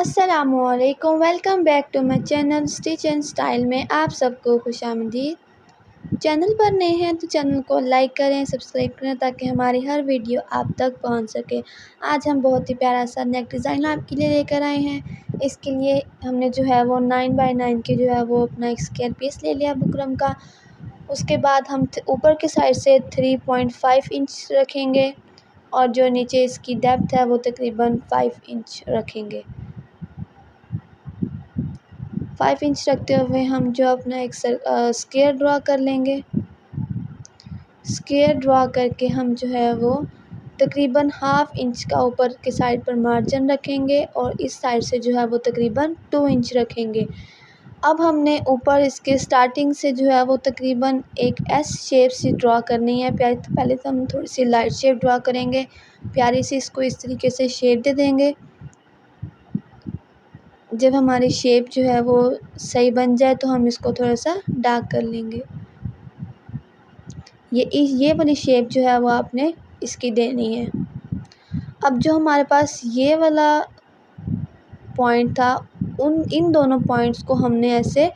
अस्सलामुअलैकुम, welcome back to my channel stitch and style में आप सबको खुशामदीद। चैनल पर नए हैं तो चैनल को लाइक करें, सब्सक्राइब करें ताकि हमारी हर वीडियो आप तक पहुंच सके। आज हम बहुत ही प्यारा सा नेक डिज़ाइन आपके लिए लेकर आए हैं। इसके लिए हमने जो है वो 9 बाय 9 के जो है वो अपना एक स्क्वायर पीस ले लिया बुकरम का। उसके बाद हम ऊपर की साइड से 3.5 इंच रखेंगे और जो नीचे इसकी डेप्थ है वो तकरीबन 5 इंच रखेंगे। 5 इंच रखते हुए हम जो अपना एक स्क्वायर ड्रा कर लेंगे। स्क्वायर ड्रा करके हम जो है वो तकरीबन हाफ इंच का ऊपर के साइड पर मार्जिन रखेंगे और इस साइड से जो है वो तकरीबन 2 इंच रखेंगे। अब हमने ऊपर इसके स्टार्टिंग से जो है वो तकरीबन एक एस शेप सी ड्रा करनी है। पहले तो हम थोड़ी सी लाइट शेप ड्रा करेंगे, प्यारी सी इसको इस तरीके से शेप दे देंगे। जब हमारी शेप जो है वो सही बन जाए तो हम इसको थोड़ा सा डार्क कर लेंगे। ये वाली शेप जो है वो आपने इसकी देनी है। अब जो हमारे पास ये वाला पॉइंट था इन दोनों पॉइंट्स को हमने ऐसे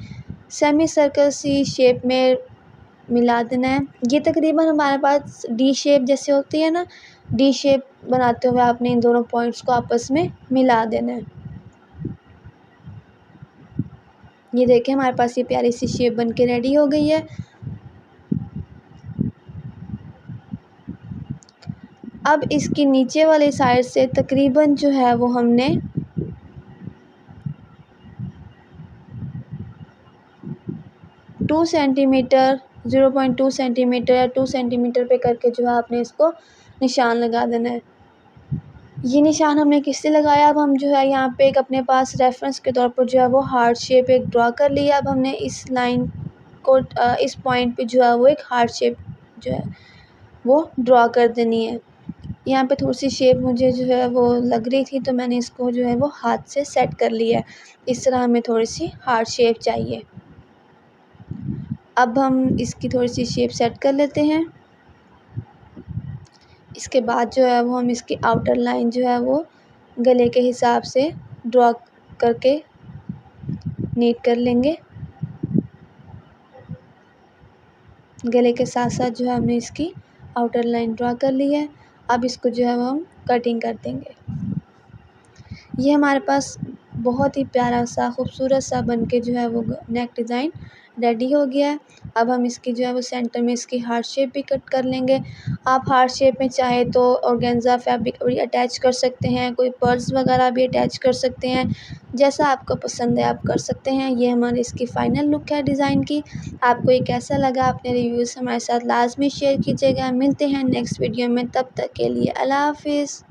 सेमी सर्कल सी शेप में मिला देना है। ये तकरीबन हमारे पास डी शेप जैसे होती है ना, डी शेप बनाते हुए आपने इन दोनों पॉइंट्स को आपस में मिला देना है। ये देखें हमारे पास ये प्यारी सी शेप बन के रेडी हो गई है। अब इसकी नीचे वाली साइड से तकरीबन जो है वो हमने 2 सेंटीमीटर 0.2 सेंटीमीटर या 2 सेंटीमीटर पे करके जो है आपने इसको निशान लगा देना है। ये निशान हमने किससे लगाया, अब हम जो है यहाँ पे एक अपने पास रेफरेंस के तौर पर जो है वो हार्ट शेप एक ड्रा कर लिया। अब हमने इस लाइन को इस पॉइंट पे जो है वो एक हार्ट शेप जो है वो ड्रा कर देनी है। यहाँ पे थोड़ी सी शेप मुझे जो है वो लग रही थी तो मैंने इसको जो है वो हाथ से सेट कर लिया है। इस तरह हमें थोड़ी सी हार्ट शेप चाहिए। अब हम इसकी थोड़ी सी शेप सेट कर लेते हैं। इसके बाद जो है वो हम इसकी आउटर लाइन जो है वो गले के हिसाब से ड्रा करके नीट कर लेंगे। गले के साथ साथ जो है हमने इसकी आउटर लाइन ड्रा कर ली है। अब इसको जो है वो हम कटिंग कर देंगे। ये हमारे पास बहुत ही प्यारा सा खूबसूरत सा बन के जो है वो नेक डिज़ाइन रेडी हो गया है। अब हम इसकी जो है वो सेंटर में इसकी हार्ट शेप भी कट कर लेंगे। आप हार्ट शेप में चाहे तो ऑर्गेन्जा फैब्रिक भी अटैच कर सकते हैं, कोई पर्ल्स वगैरह भी अटैच कर सकते हैं, जैसा आपको पसंद है आप कर सकते हैं। ये हमारी इसकी फ़ाइनल लुक है डिज़ाइन की। आपको ये कैसा लगा, अपने रिव्यूज़ हमारे साथ लाजमी शेयर कीजिएगा। मिलते हैं नेक्स्ट वीडियो में, तब तक के लिए अल्लाह हाफ़िज़।